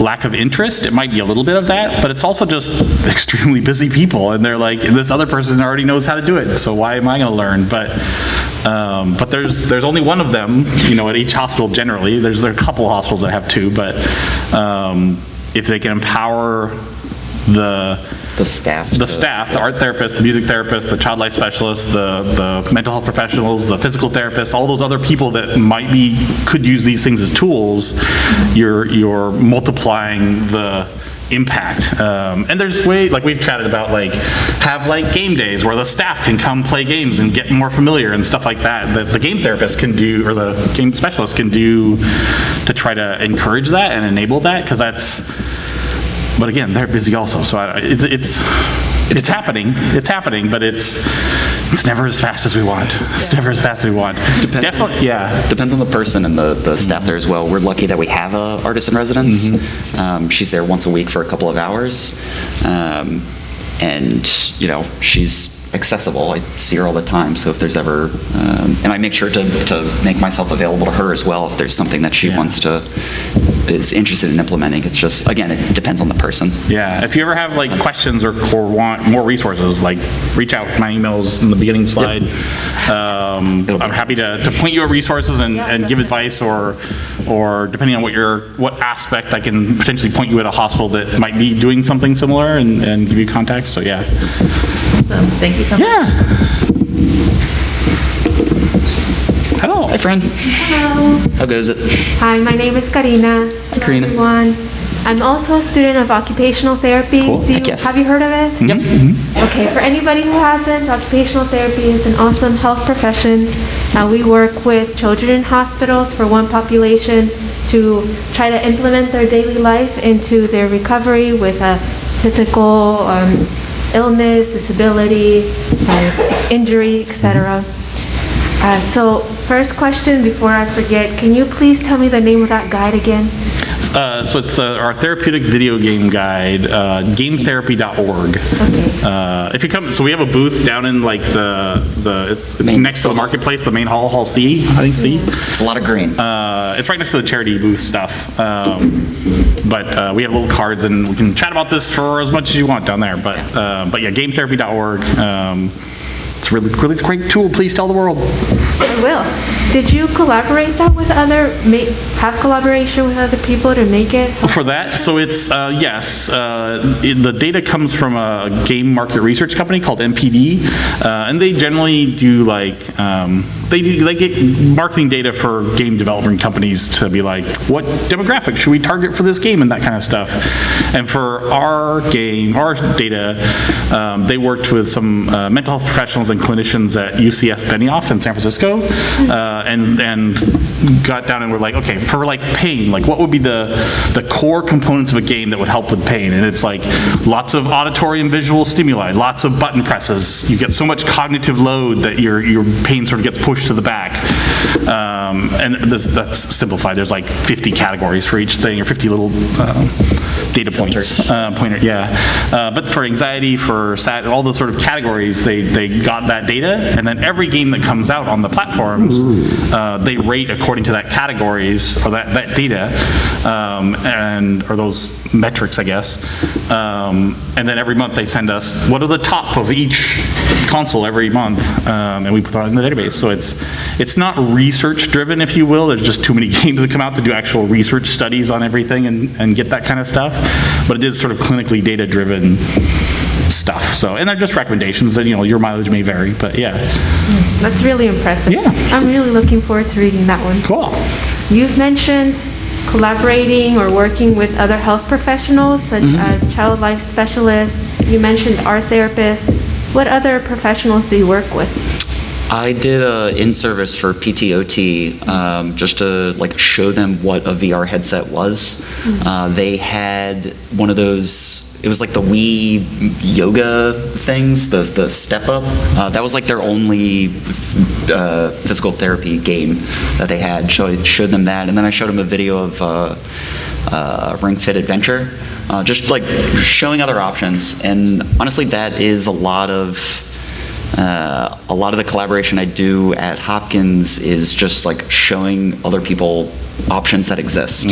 lack of interest. It might be a little bit of that, but it's also just extremely busy people, and they're this other person already knows how to do it, so why am I going to learn? But there's only one of them, at each hospital generally. There are a couple of hospitals that have two, but if they can empower the staff, the art therapists, the music therapists, the child life specialists, the mental health professionals, the physical therapists, all those other people that could use these things as tools, you're multiplying the impact. And there's we've chatted about have game days where the staff can come play games and get more familiar and stuff like that the game therapist can do, or the game specialist can do, to try to encourage that and enable that, because but again, they're busy also, so it's happening, but it's never as fast as we want. It's never as fast as we want. Definitely, Depends on the person and the staff there as well. We're lucky that we have a artist in residence. She's there once a week for a couple of hours, and she's accessible. I see her all the time, so if there's ever, and I make sure to make myself available to her as well if there's something that she is interested in implementing. It's just, again, it depends on the person. Yeah, if you ever have questions or want more resources, reach out. My email's in the beginning slide. I'm happy to point you at resources and give advice, or depending on what aspect, I can potentially point you at a hospital that might be doing something similar and give you contacts. So yeah. Awesome. Thank you so much. Yeah. Hello. Hi, friend. Hello. How goes it? Hi, my name is Karina. Hi, Karina. Everyone. I'm also a student of occupational therapy. Cool. Yes. Have you heard of it? Yep. Okay, for anybody who hasn't, occupational therapy is an awesome health profession. We work with children in hospitals for one population to try to implement their daily life into their recovery with a physical illness, disability, injury, etc. So first question before I forget, can you please tell me the name of that guide again? So it's our therapeutic video game guide, gametherapy.org. Okay. If you come, so we have a booth down in like it's next to the marketplace, the main hall C, I think C. It's a lot of green. It's right next to the charity booth stuff. But we have little cards and we can chat about this for as much as you want down there. But yeah, gametherapy.org. It's a really great tool. Please tell the world. I will. Did you collaborate that with have collaboration with other people to make it? For that, so it's, yes, the data comes from a game market research company called MPD, and they generally do like, they get marketing data for game development companies to be like, what demographic should we target for this game and that kind of stuff. And for our data, they worked with some mental health professionals and clinicians at UCF Benioff in San Francisco, and got down and were like, okay, for like pain, like what would be the core components of a game that would help with pain? And it's like lots of auditory and visual stimuli, lots of button presses. You get so much cognitive load that your pain sort of gets pushed to the back. And that's simplified. There's like 50 categories for each thing, or 50 little data points. But for anxiety, for sad, all those sort of categories, they got that data, and then every game that comes out on the platforms, they rate according to that categories, or that data, or those metrics, I guess. And then every month they send us what are the top of each console every month, and we put that in the database. So it's not research driven, if you will. There's just too many games that come out to do actual research studies on everything and get that kind of stuff. But it is sort of clinically data driven stuff. So, and they're just recommendations that, your mileage may vary, but yeah. That's really impressive. Yeah. I'm really looking forward to reading that one. Cool. You've mentioned collaborating or working with other health professionals, such as child life specialists. You mentioned art therapists. What other professionals do you work with? I did a in-service for PTOT just to like show them what a VR headset was. They had one of those. It was like the Wii yoga things, the step up. That was like their only physical therapy game that they had. So I showed them that, and then I showed them a video of Ring Fit Adventure, just like showing other options. And honestly, that is a lot of the collaboration I do at Hopkins is just like showing other people options that exist.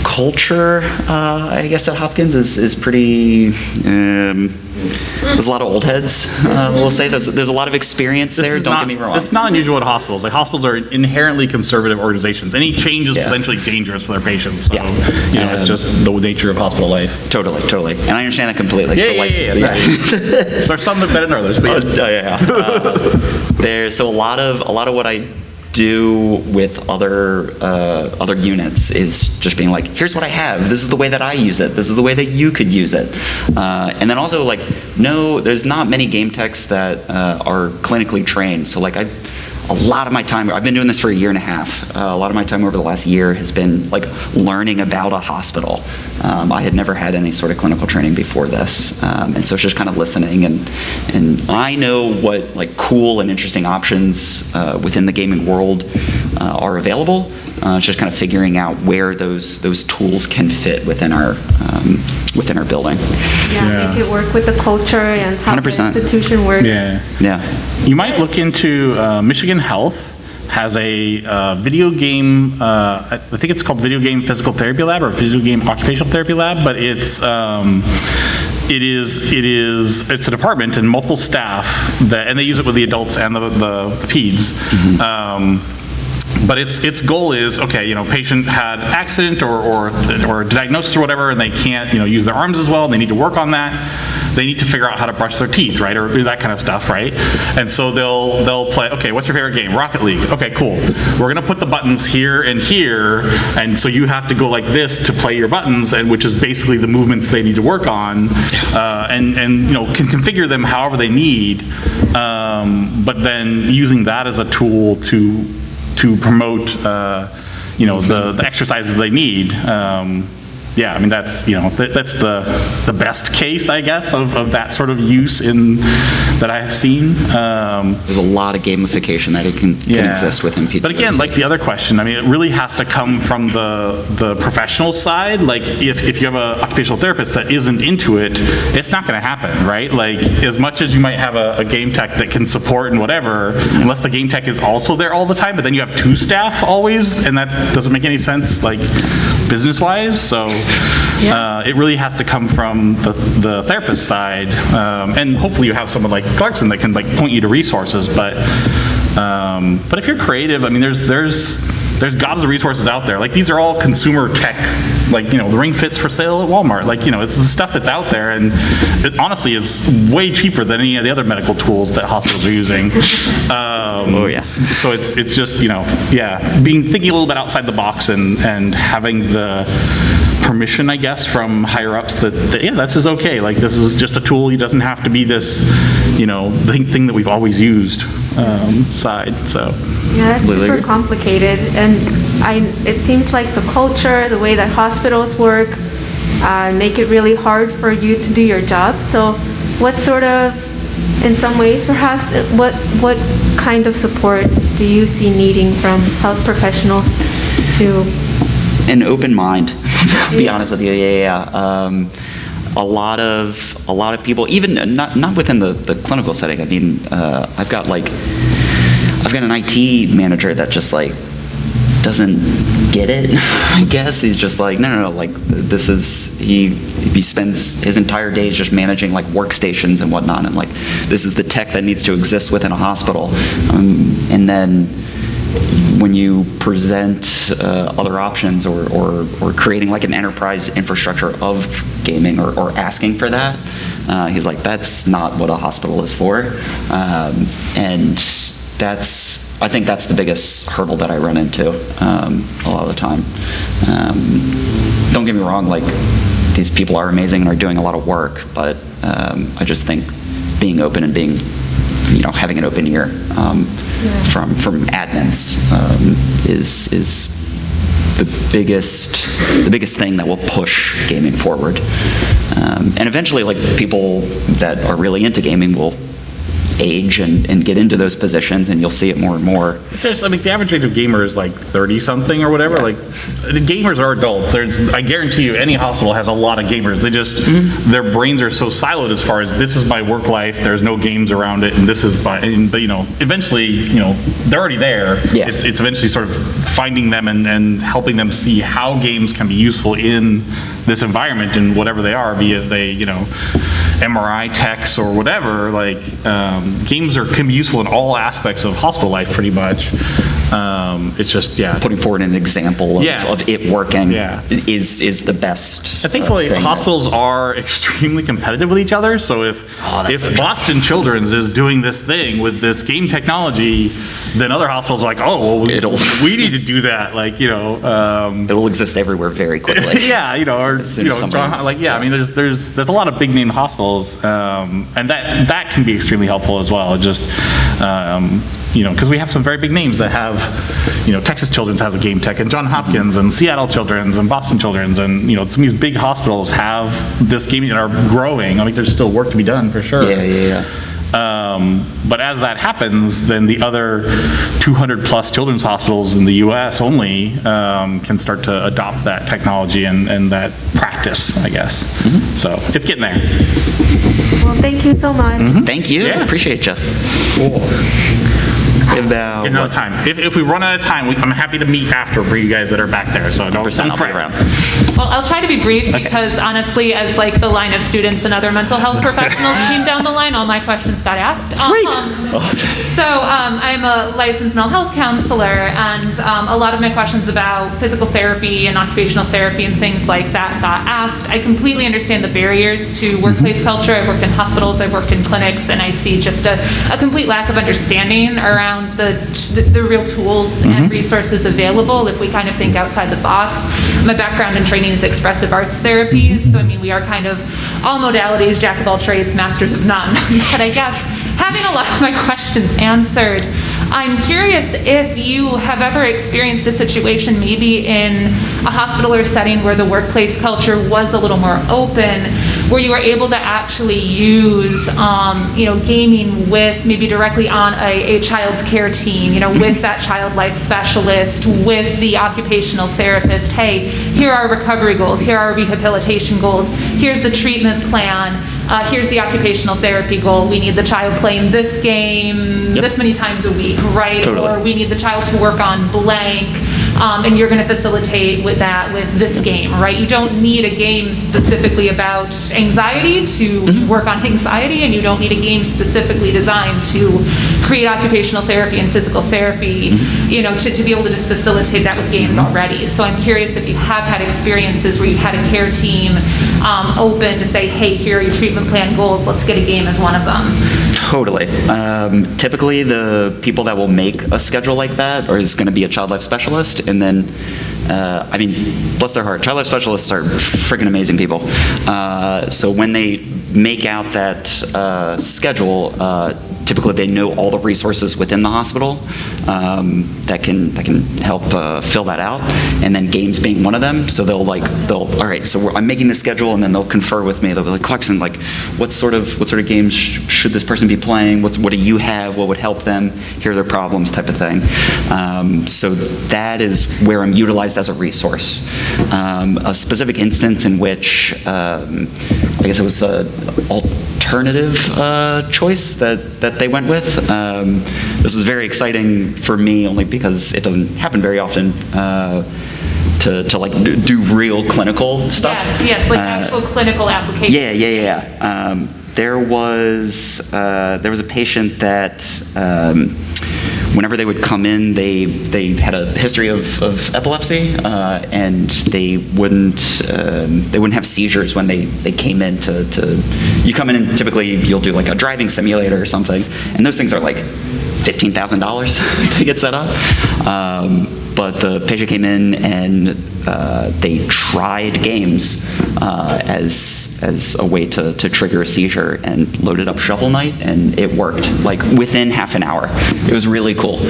Culture, I guess, at Hopkins is pretty. There's a lot of old heads. We'll say there's a lot of experience there. Don't get me wrong. It's not unusual at hospitals. Like hospitals are inherently conservative organizations. Any change is potentially dangerous for their patients. So it's just the nature of hospital life. Totally, and I understand that completely. There's some that better than others, but There's so a lot of what I do with other units is just being like, here's what I have, this is the way that I use it, this is the way that you could use it. And then also like, no, there's not many game techs that are clinically trained. So like a lot of my time, I've been doing this for a year and a half. A lot of my time over the last year has been like learning about a hospital. I had never had any sort of clinical training before this. And so it's just kind of listening, and I know what like cool and interesting options within the gaming world are available. It's just kind of figuring out where those tools can fit within our building. Make it work with the culture and how 100%. the institution works. You might look into Michigan Health has a video game, I think it's called Video Game Physical Therapy Lab or Video Game Occupational Therapy Lab, but it's a department and multiple staff and they use it with the adults and the peds. But its goal is, okay, patient had accident or diagnosis or whatever, and they can't, use their arms as well, and they need to work on that. They need to figure out how to brush their teeth, right, or that kind of stuff, right? And so they'll play, okay, what's your favorite game? Rocket League. Okay, cool. We're gonna put the buttons here and here, and so you have to go like this to play your buttons, and which is basically the movements they need to work on, and can configure them however they need, but then using that as a tool to promote, the exercises they need. yeah, I mean, that's, that's the best case, I guess, of that sort of use that I have seen. There's a lot of gamification that it can exist within people. But again, like the other question, I mean, it really has to come from the professional side. Like, if you have an occupational therapist that isn't into it, it's not going to happen, right? Like, as much as you might have a game tech that can support and whatever, unless the game tech is also there all the time, but then you have 2 staff always, and that doesn't make any sense, like, business-wise. So it really has to come from the therapist side, and hopefully you have someone like Clarkson that can like point you to resources. But if you're creative, I mean, there's gobs of resources out there. Like, these are all consumer tech, like, the Ring Fit's for sale at Walmart. Like, it's stuff that's out there, and it honestly is way cheaper than any of the other medical tools that hospitals are using. So it's just, thinking a little bit outside the box and having the permission, I guess, from higher ups that this is okay. Like, this is just a tool. It doesn't have to be this, thing that we've always used side. So. Yeah, it's super complicated, and it seems like the culture, the way that hospitals work, make it really hard for you to do your job. So what sort of, in some ways perhaps, what kind of support do you see needing from health professionals to? An open mind, to be honest with you. A lot of people, even not within the clinical setting. I mean, I've got an IT manager that just like doesn't get it. I guess he's just like, no, like this is, he spends his entire days just managing like workstations and whatnot, and like this is the tech that needs to exist within a hospital, and then when you present other options or creating like an enterprise infrastructure of gaming or asking for that, he's like, that's not what a hospital is for, and I think that's the biggest hurdle that I run into a lot of the time. Don't get me wrong, like, these people are amazing and are doing a lot of work, but I just think being open and being, having an open ear from admins is the biggest thing that will push gaming forward. And eventually, like, people that are really into gaming will age and get into those positions, and you'll see it more and more. The average age of gamer is like 30-something or whatever. Like, the gamers are adults. I guarantee you, any hospital has a lot of gamers. They just, their brains are so siloed as far as, this is my work life, there's no games around it, and this is but eventually, they're already there. Yeah. It's eventually sort of finding them and helping them see how games can be useful in this environment, and whatever they are, be it they, MRI techs or whatever. Like, games can be useful in all aspects of hospital life, pretty much. It's just, putting forward an example of it working is the best. I think hospitals are extremely competitive with each other. So if Boston Children's is doing this thing with this game technology, then other hospitals are like, oh, well, we need to do that. Like, it'll exist everywhere very quickly. Or I mean, there's a lot of big name hospitals, and that can be extremely helpful as well. Just because we have some very big names that have, Texas Children's has a game tech, and Johns Hopkins, and Seattle Children's, and Boston Children's, and some of these big hospitals have this gaming and are growing. I mean, there's still work to be done for sure. But as that happens, then the other 200 plus children's hospitals in the U.S. only can start to adopt that technology and that practice, I guess. So it's getting there. Well, thank you so much. Thank you. Appreciate you. Cool. About another time. If we run out of time, I'm happy to meet after for you guys that are back there. So don't fret. Well, I'll try to be brief because honestly, as like the line of students and other mental health professionals came down the line, all my questions got asked. Sweet. I'm a licensed mental health counselor, and a lot of my questions about physical therapy and occupational therapy and things like that got asked. I completely understand the barriers to workplace culture. I've worked in hospitals, I've worked in clinics, and I see just a complete lack of understanding around the real tools and resources available if we kind of think outside the box. My background and training is expressive arts therapies, so I mean, we are kind of all modalities, jack of all trades, masters of none. But I guess having a lot of my questions answered, I'm curious if you have ever experienced a situation maybe in a hospital or setting where the workplace culture was a little more open, where you were able to actually use, gaming with maybe directly on a child's care team, with that child life specialist, with the occupational therapist. Hey, here are recovery goals, here are rehabilitation goals, here's the treatment plan, here's the occupational therapy goal. We need the child playing this game this many times a week, right? Totally. Or we need the child to work on blank. And you're going to facilitate with that with this game, right? You don't need a game specifically about anxiety to work on anxiety, and you don't need a game specifically designed to create occupational therapy and physical therapy, to be able to just facilitate that with games already. So I'm curious if you have had experiences where you had a care team open to say, hey, here are your treatment plan goals, let's get a game as one of them. Totally. Typically, the people that will make a schedule like that is going to be a child life specialist, and then, bless their heart, child life specialists are freaking amazing people. So when they make out that schedule, typically they know all the resources within the hospital that can help fill that out, and then games being one of them. So they'll all right, so I'm making this schedule, and then they'll confer with me. They'll be like, Clarkson, what sort of games should this person be playing? What do you have? What would help them? Here are their problems, type of thing. So that is where I'm utilized as a resource. A specific instance in which I guess it was an alternative choice that they went with. This was very exciting for me only because it doesn't happen very often to do real clinical stuff. Yes, like actual clinical applications. Yeah. There was a patient that whenever they would come in, they had a history of epilepsy, and they wouldn't have seizures when they came in to you come in and typically you'll do like a driving simulator or something, and those things are like $15,000 to get set up. But the patient came in and they tried games as a way to trigger a seizure, and loaded up Shovel Knight, and it worked like within half an hour. It was really cool.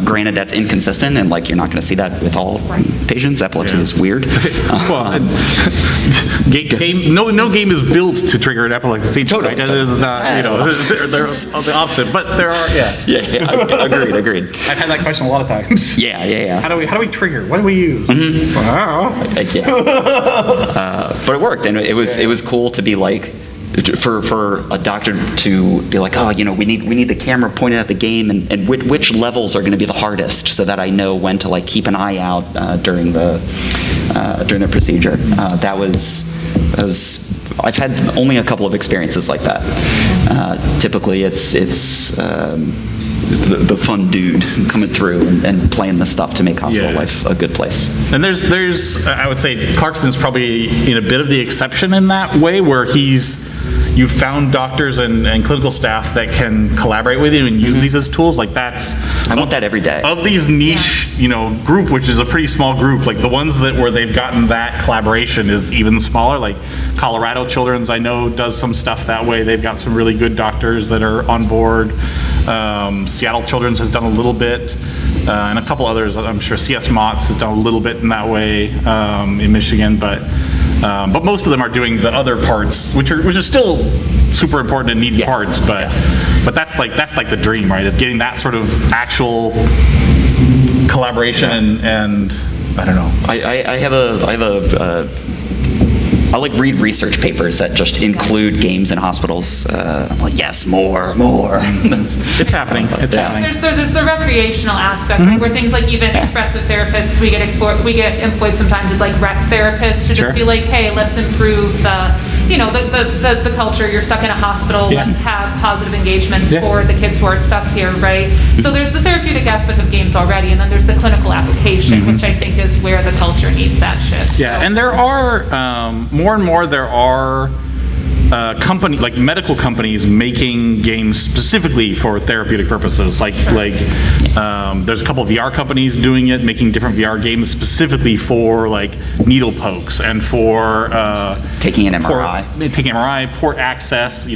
Granted, that's inconsistent, and you're not going to see that with all patients. Epilepsy is weird. Well, no game is built to trigger an epilepsy seizure. Totally. Right? This is not, they're the opposite, but there are, Agreed. I've had that question a lot of times. Yeah. How do we trigger? What do we use? Wow. But it worked, and it was cool to be for a doctor to be like, oh, we need the camera pointed at the game, and which levels are going to be the hardest, so that I know when to keep an eye out during the procedure. That was I've had only a couple of experiences like that. Typically, it's the fun dude coming through and playing the stuff to make hospital life a good place. And there's I would say Clarkson's probably in a bit of the exception in that way, where you've found doctors and clinical staff that can collaborate with you and use these as tools. I want that every day. Of these niche, group, which is a pretty small group, the ones where they've gotten that collaboration is even smaller. Like Colorado Children's, I know, does some stuff that way. They've got some really good doctors that are on board. Seattle Children's has done a little bit, and a couple others. I'm sure CS Mott's has done a little bit in that way in Michigan, but most of them are doing the other parts, which are still super important and needed parts. But that's the dream, right? Is getting that sort of actual collaboration and I don't know. I read research papers that just include games in hospitals. I'm like, yes, more. It's happening. It's happening. There's the recreational aspect, right, where things like even expressive therapists, we get employed sometimes as rec therapists to just be like, hey, let's improve the culture. You're stuck in a hospital. Let's have positive engagements for the kids who are stuck here, right? So there's the therapeutic aspect of games already, and then there's the clinical application, which I think is where the culture needs that shift. Yeah, and there are more and more medical companies making games specifically for therapeutic purposes. There's a couple of VR companies doing it, making different VR games specifically for needle pokes and for taking an MRI, port access.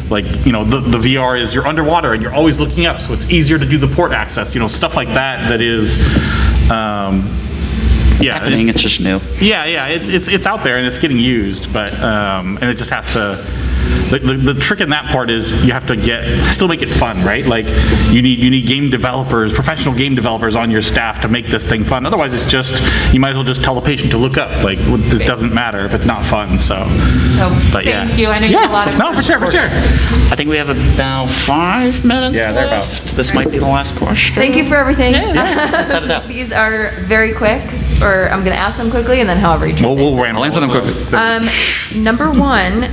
like, the VR is you're underwater and you're always looking up, so it's easier to do the port access, stuff like that that is, Happening, it's just new. It's out there and it's getting used, but, and it just has to, the trick in that part is you have to still make it fun, right? Like, you need game developers, professional game developers on your staff to make this thing fun. Otherwise, it's just, you might as well just tell the patient to look up. Like, this doesn't matter if it's not fun, so. But yeah. Thank you. I know you have a lot of No, for sure. I think we have about 5 minutes Yeah, thereabouts. left. This might be the last question. Thank you for everything. Cut it out. These are very quick, or I'm going to ask them quickly, and then however you choose. I'll answer them quickly. Number one,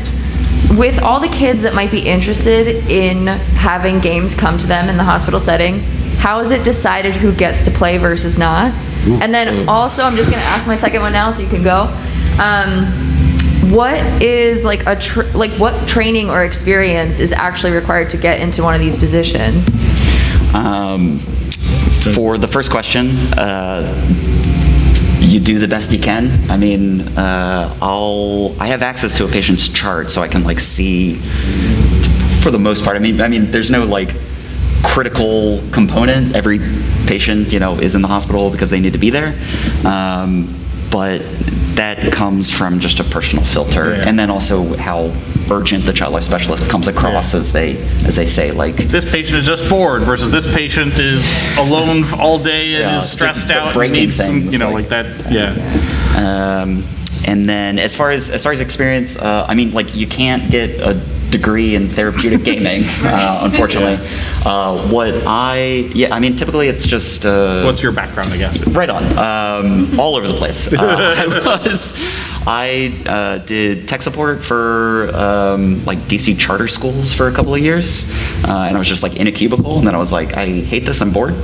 with all the kids that might be interested in having games come to them in the hospital setting, how is it decided who gets to play versus not? And then also, I'm just going to ask my second one now so you can go. What is what training or experience is actually required to get into one of these positions? For the first question, you do the best you can. I mean, I have access to a patient's chart, so I can see, for the most part. I mean, there's no critical component. Every patient, is in the hospital because they need to be there. But that comes from just a personal filter, and then also how urgent the child life specialist comes across as they say, this patient is just bored versus this patient is alone all day and is stressed out and needs some, like that. And then as far as experience, you can't get a degree in therapeutic gaming, unfortunately. Typically it's just... What's your background, I guess? Right on. All over the place. I did tech support for DC charter schools for a couple of years, and I was just in a cubicle, and then I was like, I hate this, I'm bored.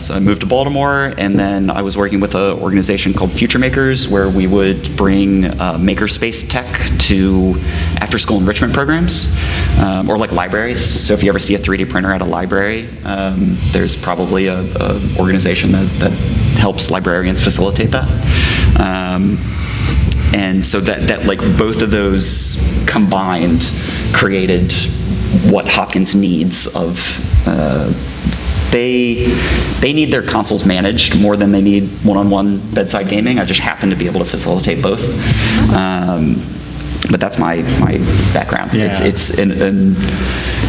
So I moved to Baltimore, and then I was working with an organization called Future Makers, where we would bring makerspace tech to after-school enrichment programs, or libraries. So if you ever see a 3D printer at a library, there's probably a organization that helps librarians facilitate that. And so that both of those combined created what Hopkins needs of, they need their consoles managed more than they need one-on-one bedside gaming. I just happen to be able to facilitate both. But that's my background. Yeah. It's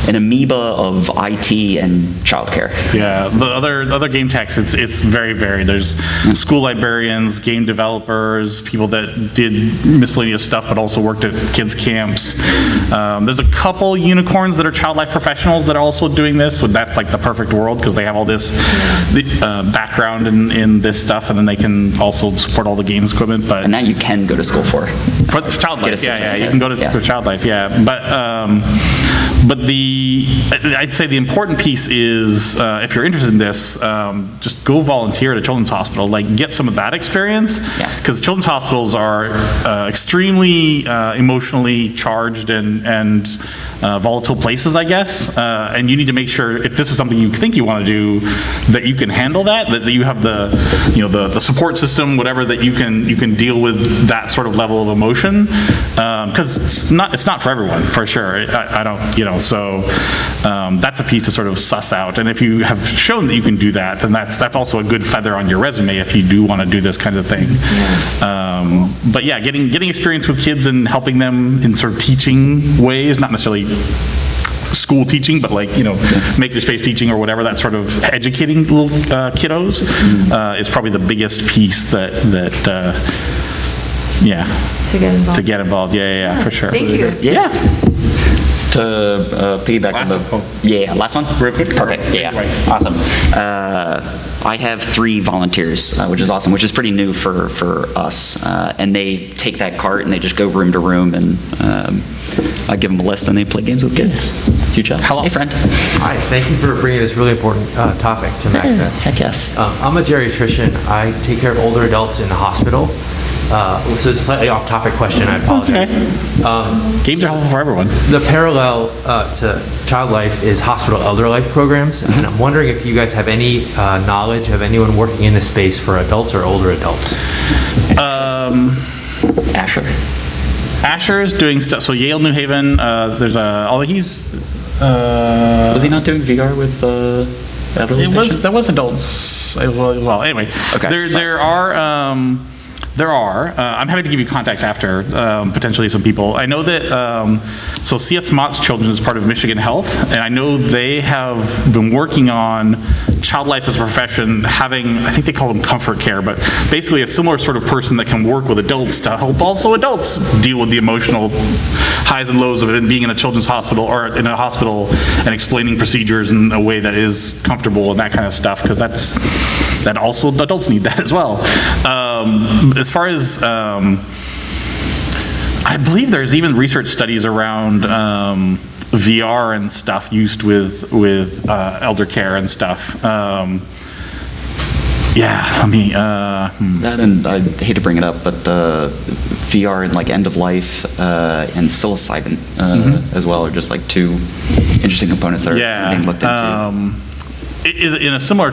an amoeba of IT and childcare. Yeah, the other game techs, it's very varied. There's school librarians, game developers, people that did miscellaneous stuff but also worked at kids camps. There's a couple unicorns that are child life professionals that are also doing this, so that's the perfect world because they have all this background in this stuff, and then they can also support all the games equipment. But and that you can go to school for child life, you can go to child life, but I'd say the important piece is, if you're interested in this, just go volunteer at a children's hospital. Get some of that experience, because children's hospitals are extremely emotionally charged and volatile places, I guess. And you need to make sure, if this is something you think you want to do, that you can handle that you have the support system, whatever, that you can deal with that sort of level of emotion. Because it's not for everyone, for sure. I don't, so that's a piece to sort of suss out. And if you have shown that you can do that, then that's also a good feather on your resume if you do want to do this kind of thing. But yeah, getting experience with kids and helping them in sort of teaching ways, not necessarily school teaching, but makerspace teaching or whatever, that sort of educating little kiddos is probably the biggest piece that to get involved. Yeah, for sure. Thank you. Yeah. To piggyback on the last one. Real quick. Perfect. Yeah. Right. Awesome. I have 3 volunteers, which is awesome, which is pretty new for us. And they take that cart and they just go room to room, and I give them a list and they play games with kids. Huge job. Hello. Hey, friend. Hi, thank you for bringing this really important topic to MAGFest. Heck yes. I'm a geriatrician. I take care of older adults in the hospital. So it's a slightly off-topic question, I apologize. Games are helpful for everyone. The parallel to child life is hospital elder life programs, and I'm wondering if you guys have any knowledge of anyone working in this space for adults or older adults. Asher. Asher is doing stuff, so Yale, New Haven, there's he's, Was he not doing VR with elderly patients? that was adults, well, anyway. Okay. There are, I'm happy to give you contacts after, potentially some people. I know that, so CS Mott's Children is part of Michigan Health, and I know they have been working on child life as a profession, having, I think they call them comfort care, but basically a similar sort of person that can work with adults to help also adults deal with the emotional highs and lows of it, being in a children's hospital or in a hospital and explaining procedures in a way that is comfortable and that kind of stuff, because that also adults need that as well. As far as, I believe there's even research studies around VR and stuff used with elder care and stuff. That, and I hate to bring it up, but VR and like end of life and psilocybin as well are just like two interesting components that are being looked into. In a similar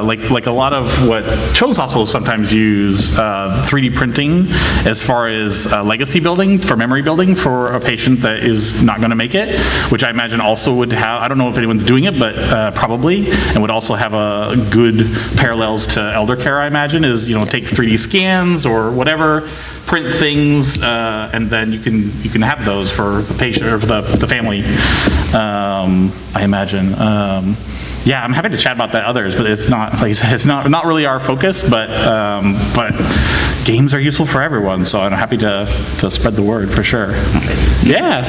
like a lot of what children's hospitals sometimes use 3D printing as far as legacy building, for memory building for a patient that is not going to make it, which I imagine also would have, I don't know if anyone's doing it, but probably, and would also have a good parallels to elder care, I imagine, is, take 3D scans or whatever, print things, and then you can have those for the patient or for the family, I imagine. Yeah, I'm happy to chat about that others, but it's not, like I said, it's not really our focus, but games are useful for everyone, so I'm happy to spread the word for sure. Yeah.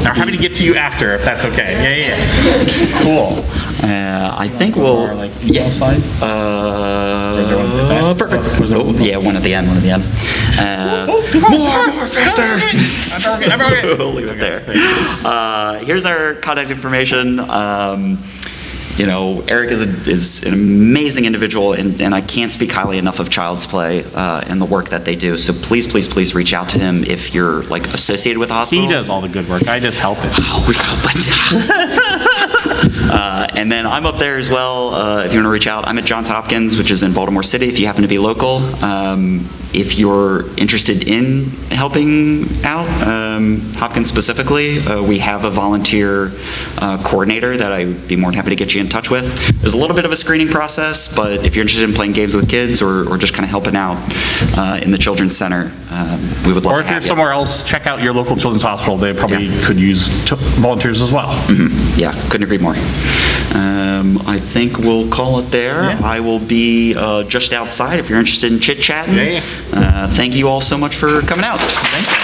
I'm happy to get to you after, if that's okay. Yeah. Cool. I think we'll, outside? Is there one at the back? Perfect. Yeah, one at the end, More, faster. We'll leave it there. Here's our contact information. Eric is an amazing individual, and I can't speak highly enough of Child's Play and the work that they do. So please, please, please reach out to him if you're associated with the hospital. He does all the good work. I just help it. And then I'm up there as well. If you want to reach out, I'm at Johns Hopkins, which is in Baltimore City. If you happen to be local, if you're interested in helping out, Hopkins specifically, we have a volunteer coordinator that I would be more than happy to get you in touch with. There's a little bit of a screening process, but if you're interested in playing games with kids or just kind of helping out in the Children's Center, we would love to have you. Or if you're somewhere else, check out your local children's hospital. They probably could use volunteers as well. Yeah, couldn't agree more. I think we'll call it there. Yeah. I will be just outside if you're interested in chit-chatting. Thank you all so much for coming out. Thank you.